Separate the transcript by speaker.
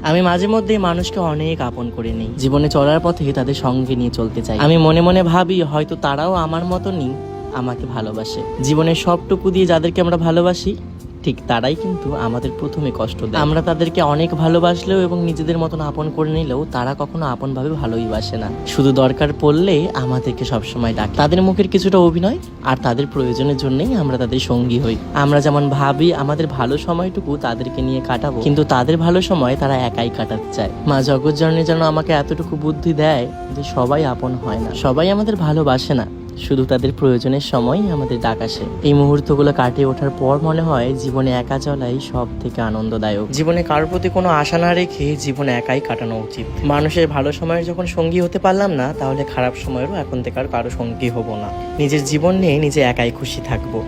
Speaker 1: আমি মাঝে মধ্যেই মানুষকে অনেক আপন করে নিই, জীবনে চলার পথে তাদের সঙ্গে নিয়ে চলতে চাই। আমি মনে মনে ভাবি হয়তো তারাও আমার মতনই আমাকে ভালোবাসে। জীবনের সবটুকু দিয়ে যাদেরকে আমরা ভালোবাসি ঠিক তারাই কিন্তু আমাদের প্রথমে কষ্ট দেয়। আমরা তাদেরকে অনেক ভালোবাসলেও এবং নিজেদের মতন আপন করে নিলেও তারা কখনো আপন ভাবে ভালোই বাসে না। শুধু দরকার পড়লে আমাদেরকে সবসময় ডাকে। তাদের মুখের কিছুটা অভিনয় আর তাদের প্রয়োজনের জন্যই আমরা তাদের সঙ্গী হই। আমরা যেমন ভাবি আমাদের ভালো সময়টুকু তাদেরকে নিয়ে কাটাবো, কিন্তু তাদের ভালো সময় তারা একাই কাটাতে চায়। মা জগৎজননী যেন আমাকে এতটুকু বুদ্ধি দেয় যে সবাই আপন হয় না, সবাই আমাদের ভালোবাসে না, শুধু তাদের প্রয়োজনের সময় আমাদের ডাক আসে। এই মুহূর্তগুলো কাটিয়ে ওঠার পর মনে হয় জীবনে একা চলাই সব থেকে আনন্দদায়ক। জীবনে কারোর প্রতি কোনো আশা না রেখে জীবনে একাই কাটানো উচিত। মানুষের ভালো সময়ের যখন সঙ্গী হতে পারলাম না, তাহলে খারাপ সময়েরও এখন থেকে আর কারো সঙ্গী হব না। নিজের জীবন নিয়ে নিজে একাই খুশি থাকবো।